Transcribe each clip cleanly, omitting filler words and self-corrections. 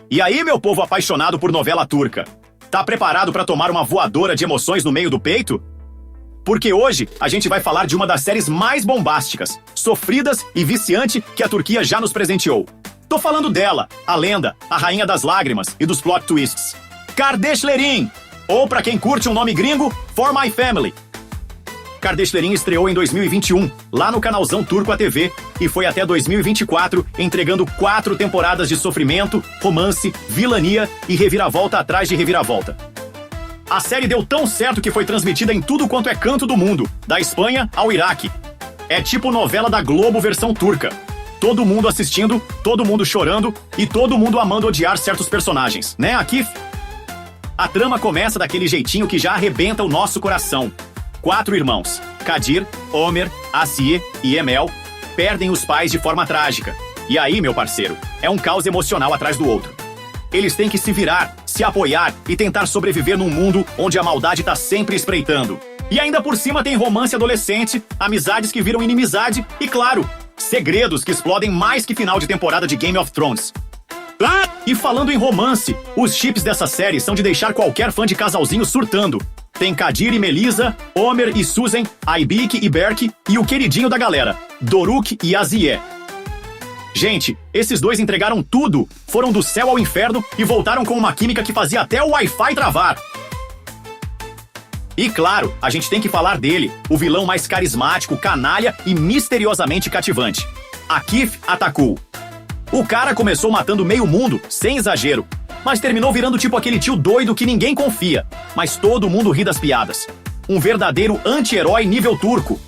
E aí, meu povo apaixonado por novela turca? Tá preparado para tomar uma voadora de emoções no meio do peito? Porque hoje a gente vai falar de uma das séries mais bombásticas, sofridas e viciante que a Turquia já nos presenteou. Tô falando dela, a lenda, a rainha das lágrimas e dos plot twists. Kardeşlerim! Ou pra quem curte um nome gringo, For My Family. Kardeşlerim estreou em 2021, lá no canalzão Turco ATV, e foi até 2024, entregando 4 temporadas de sofrimento, romance, vilania e reviravolta atrás de reviravolta. A série deu tão certo que foi transmitida em tudo quanto é canto do mundo, da Espanha ao Iraque. É tipo novela da Globo versão turca. Todo mundo assistindo, todo mundo chorando e todo mundo amando odiar certos personagens, né, Akif? A trama começa daquele jeitinho que já arrebenta o nosso coração. 4 irmãos, Kadir, Omer, Asiye e Emel, perdem os pais de forma trágica. E aí, meu parceiro, é um caos emocional atrás do outro. Eles têm que se virar, se apoiar e tentar sobreviver num mundo onde a maldade tá sempre espreitando. E ainda por cima tem romance adolescente, amizades que viram inimizade e, claro, segredos que explodem mais que final de temporada de Game of Thrones. E falando em romance, os chips dessa série são de deixar qualquer fã de casalzinho surtando. Tem Kadir e Melisa, Omer e Susan, Aybik e Berk e o queridinho da galera, Doruk e Asiye. Gente, esses dois entregaram tudo, foram do céu ao inferno e voltaram com uma química que fazia até o Wi-Fi travar. E claro, a gente tem que falar dele, o vilão mais carismático, canalha e misteriosamente cativante, Akif Atakul. O cara começou matando meio mundo, sem exagero, mas terminou virando tipo aquele tio doido que ninguém confia, mas todo mundo ri das piadas. Um verdadeiro anti-herói nível turco.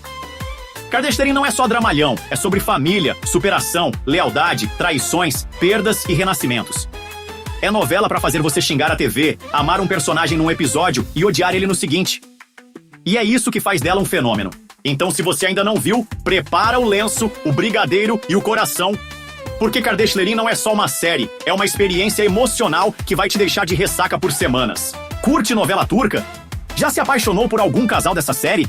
Kardeşlerim não é só dramalhão, é sobre família, superação, lealdade, traições, perdas e renascimentos. É novela pra fazer você xingar a TV, amar um personagem num episódio e odiar ele no seguinte. E é isso que faz dela um fenômeno. Então, se você ainda não viu, prepara o lenço, o brigadeiro e o coração, porque Kardeşlerim não é só uma série, é uma experiência emocional que vai te deixar de ressaca por semanas. Curte novela turca? Já se apaixonou por algum casal dessa série?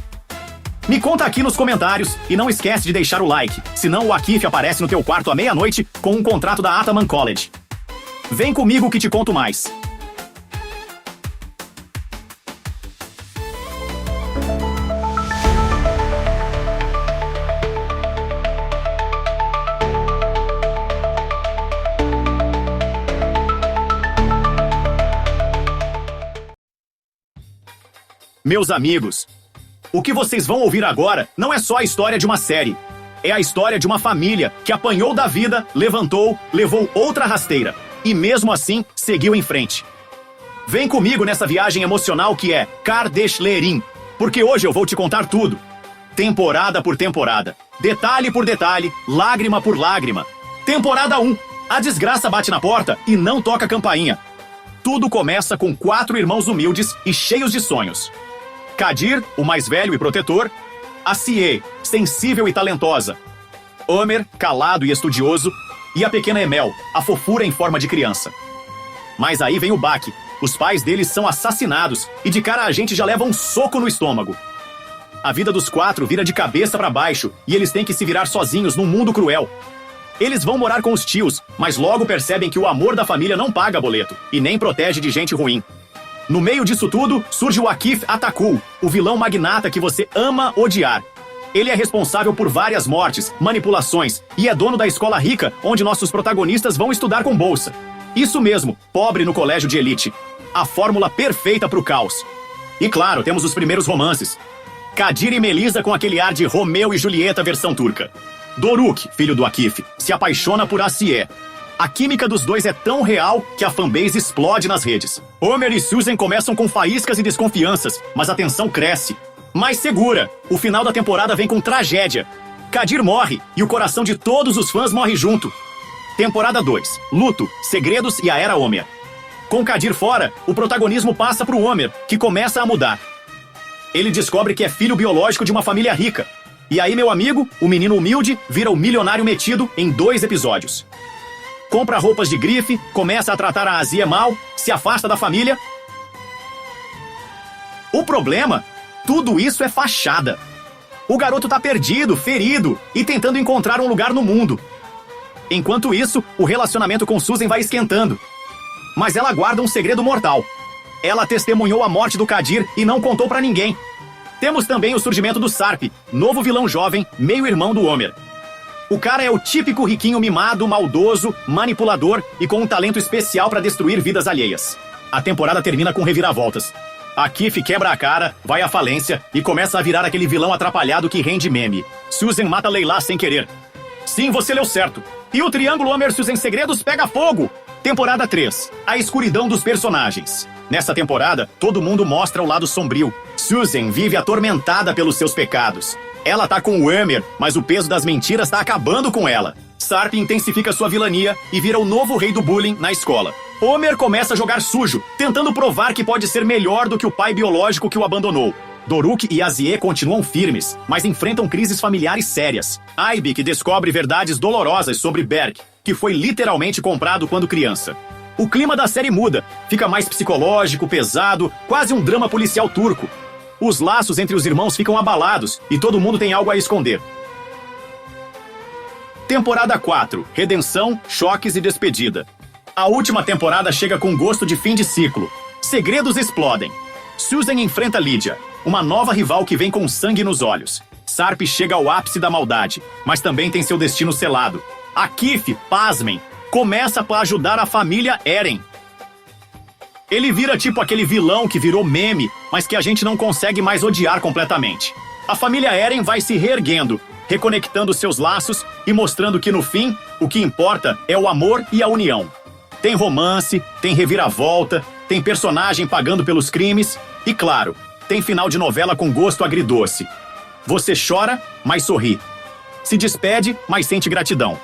Me conta aqui nos comentários e não esquece de deixar o like, senão o Akif aparece no teu quarto à meia-noite com um contrato da Ataman College. Vem comigo que te conto mais. Meus amigos, o que vocês vão ouvir agora não é só a história de uma série. É a história de uma família que apanhou da vida, levantou, levou outra rasteira. E mesmo assim, seguiu em frente. Vem comigo nessa viagem emocional que é Kardeşlerim, porque hoje eu vou te contar tudo. Temporada por temporada, detalhe por detalhe, lágrima por lágrima. Temporada 1, a desgraça bate na porta e não toca a campainha. Tudo começa com 4 irmãos humildes e cheios de sonhos. Kadir, o mais velho e protetor. Asiye, sensível e talentosa. Omer, calado e estudioso. E a pequena Emel, a fofura em forma de criança. Mas aí vem o baque. Os pais deles são assassinados e de cara a gente já leva um soco no estômago. A vida dos 4 vira de cabeça pra baixo e eles têm que se virar sozinhos num mundo cruel. Eles vão morar com os tios, mas logo percebem que o amor da família não paga boleto e nem protege de gente ruim. No meio disso tudo, surge o Akif Atakul, o vilão magnata que você ama odiar. Ele é responsável por várias mortes, manipulações e é dono da escola rica onde nossos protagonistas vão estudar com bolsa. Isso mesmo, pobre no colégio de elite. A fórmula perfeita pro caos. E claro, temos os primeiros romances. Kadir e Melisa com aquele ar de Romeu e Julieta versão turca. Doruk, filho do Akif, se apaixona por Asiye. A química dos dois é tão real que a fanbase explode nas redes. Omer e Susan começam com faíscas e desconfianças, mas a tensão cresce. Mas segura, o final da temporada vem com tragédia. Kadir morre e o coração de todos os fãs morre junto. Temporada 2, Luto, Segredos e a Era Omer. Com Kadir fora, o protagonismo passa pro Omer, que começa a mudar. Ele descobre que é filho biológico de uma família rica. E aí, meu amigo, o menino humilde vira o milionário metido em 2 episódios. Compra roupas de grife, começa a tratar a Asiye mal, se afasta da família. O problema? Tudo isso é fachada. O garoto tá perdido, ferido e tentando encontrar um lugar no mundo. Enquanto isso, o relacionamento com Susan vai esquentando. mas ela guarda um segredo mortal. Ela testemunhou a morte do Kadir e não contou pra ninguém. Temos também o surgimento do Sarp, novo vilão jovem, meio-irmão do Homer. O cara é o típico riquinho mimado, maldoso, manipulador e com um talento especial pra destruir vidas alheias. A temporada termina com reviravoltas. A Keefe quebra a cara, vai à falência e começa a virar aquele vilão atrapalhado que rende meme. Susan mata Leila sem querer. Sim, você leu certo. E o triângulo Homer-Susan Segredos pega fogo! Temporada 3. A escuridão dos personagens. Nessa temporada, todo mundo mostra o lado sombrio. Susan vive atormentada pelos seus pecados. Ela tá com o Homer, mas o peso das mentiras tá acabando com ela. Sarp intensifica sua vilania e vira o novo rei do bullying na escola. Homer começa a jogar sujo, tentando provar que pode ser melhor do que o pai biológico que o abandonou. Doruk e Azie continuam firmes, mas enfrentam crises familiares sérias. Aibik descobre verdades dolorosas sobre Berk, que foi literalmente comprado quando criança. O clima da série muda, fica mais psicológico, pesado, quase um drama policial turco. Os laços entre os irmãos ficam abalados e todo mundo tem algo a esconder. Temporada 4. Redenção, choques e despedida. A última temporada chega com gosto de fim de ciclo. Segredos explodem. Susan enfrenta Lydia, uma nova rival que vem com sangue nos olhos. Sarp chega ao ápice da maldade, mas também tem seu destino selado. A Keefe, pasmem, começa a ajudar a família Eren. Ele vira tipo aquele vilão que virou meme, mas que a gente não consegue mais odiar completamente. A família Eren vai se reerguendo, reconectando seus laços e mostrando que no fim, o que importa é o amor e a união. Tem romance, tem reviravolta, tem personagem pagando pelos crimes e, claro, tem final de novela com gosto agridoce. Você chora, mas sorri. Se despede, mas sente gratidão.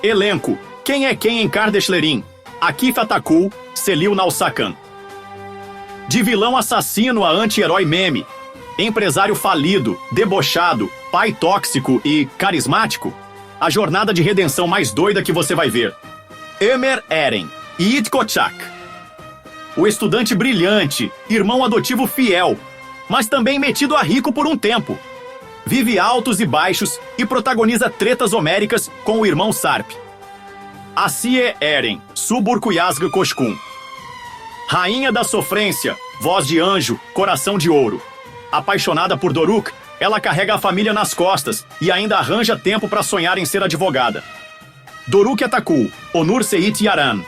Elenco. Quem é quem em Kardashian? Akif Atakul, Celil Nausachan. De vilão assassino a anti-herói meme, empresário falido, debochado, pai tóxico e carismático, a jornada de redenção mais doida que você vai ver. Emer Eren, Yit Kochak. O estudante brilhante, irmão adotivo fiel, mas também metido a rico por um tempo. Vive altos e baixos e protagoniza tretas homéricas com o irmão Sarp. Asie Eren, Suburkuyasga Koshkun. Rainha da sofrência, voz de anjo, coração de ouro. Apaixonada por Doruk, ela carrega a família nas costas e ainda arranja tempo para sonhar em ser advogada. Doruk Atakul, Onur Seit Yaran.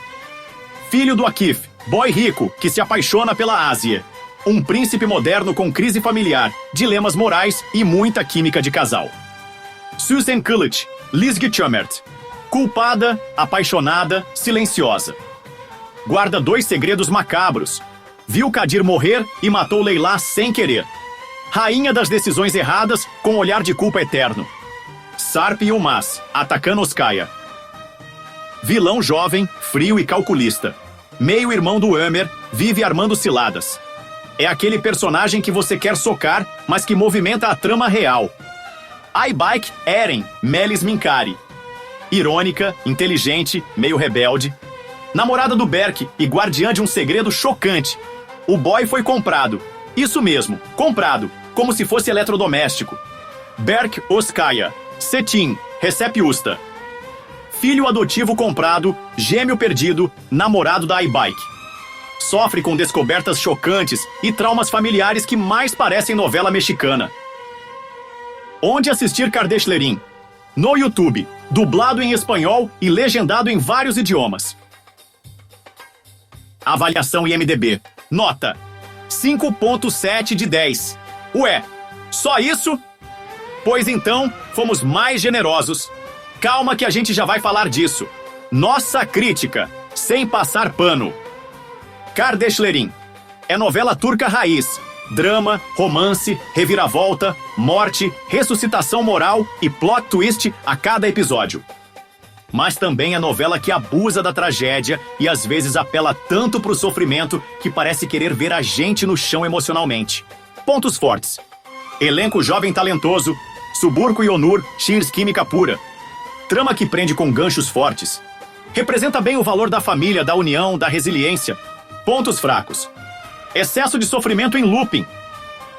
Filho do Akif, boy rico que se apaixona pela Asie. Um príncipe moderno com crise familiar, dilemas morais e muita química de casal. Susan Kulich, Lizzie Chumert. Culpada, apaixonada, silenciosa. Guarda 2 segredos macabros. Viu Kadir morrer e matou Leila sem querer. Rainha das decisões erradas com olhar de culpa eterno. Sarp Yilmaz, Atakan-Oskaya. Vilão jovem, frio e calculista. Meio-irmão do Homer, vive armando ciladas. É aquele personagem que você quer socar, mas que movimenta a trama real. Aibik Eren, Melis Minkari. Irônica, inteligente, meio rebelde. Namorada do Berk e guardiã de um segredo chocante. O boy foi comprado. Isso mesmo, comprado, como se fosse eletrodoméstico. Berk Oskaya, Cetim, Recep Usta. Filho adotivo comprado, gêmeo perdido, namorado da Aibik. Sofre com descobertas chocantes e traumas familiares que mais parecem novela mexicana. Onde assistir Kardashian? No YouTube, dublado em espanhol e legendado em vários idiomas. Avaliação IMDb. Nota: 5.7 de 10. Ué, só isso? Pois então, fomos mais generosos. Calma que a gente já vai falar disso. Nossa crítica, sem passar pano. Kardashian é novela turca raiz. Drama, romance, reviravolta, morte, ressuscitação moral e plot twist a cada episódio. Mas também é novela que abusa da tragédia e às vezes apela tanto pro sofrimento que parece querer ver a gente no chão emocionalmente. Pontos fortes. Elenco jovem talentoso, Suburko e Onur, Shears química pura. Trama que prende com ganchos fortes. Representa bem o valor da família, da união, da resiliência. Pontos fracos. Excesso de sofrimento em looping.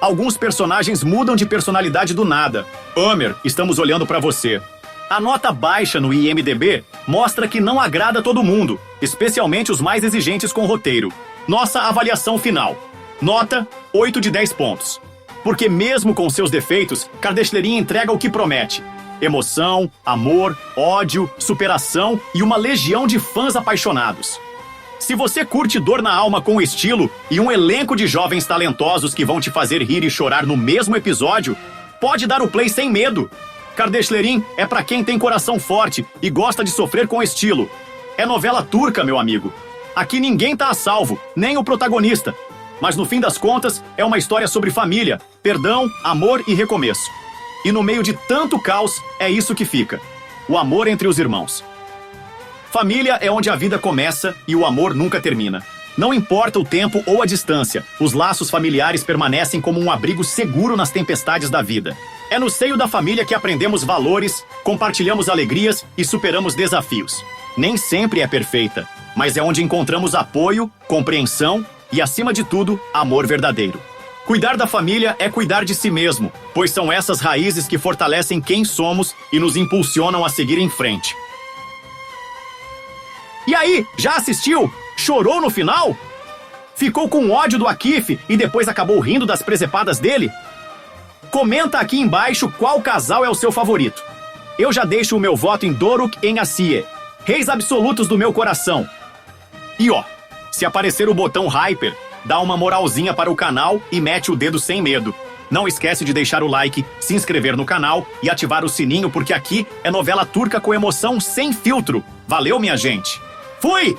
Alguns personagens mudam de personalidade do nada. Homer, estamos olhando pra você. A nota baixa no IMDb mostra que não agrada todo mundo, especialmente os mais exigentes com o roteiro. Nossa avaliação final. Nota 8 de 10 pontos. Porque mesmo com seus defeitos, Kardashian entrega o que promete. Emoção, amor, ódio, superação e uma legião de fãs apaixonados. Se você curte dor na alma com estilo e um elenco de jovens talentosos que vão te fazer rir e chorar no mesmo episódio, pode dar o play sem medo. Kardashian é pra quem tem coração forte e gosta de sofrer com estilo. É novela turca, meu amigo. Aqui ninguém tá a salvo, nem o protagonista. Mas no fim das contas, é uma história sobre família, perdão, amor e recomeço. E no meio de tanto caos, é isso que fica. O amor entre os irmãos. Família é onde a vida começa e o amor nunca termina. Não importa o tempo ou a distância, os laços familiares permanecem como um abrigo seguro nas tempestades da vida. É no seio da família que aprendemos valores, compartilhamos alegrias e superamos desafios. Nem sempre é perfeita, mas é onde encontramos apoio, compreensão e, acima de tudo, amor verdadeiro. Cuidar da família é cuidar de si mesmo, pois são essas raízes que fortalecem quem somos e nos impulsionam a seguir em frente. E aí, já assistiu? Chorou no final? Ficou com ódio do Akif e depois acabou rindo das presepadas dele? Comenta aqui embaixo qual casal é o seu favorito. Eu já deixo o meu voto em Doruk e Asiye, reis absolutos do meu coração. E ó, se aparecer o botão Hyper, dá uma moralzinha para o canal e mete o dedo sem medo. Não esquece de deixar o like, se inscrever no canal e ativar o sininho, porque aqui é novela turca com emoção sem filtro. Valeu, minha gente! Fui!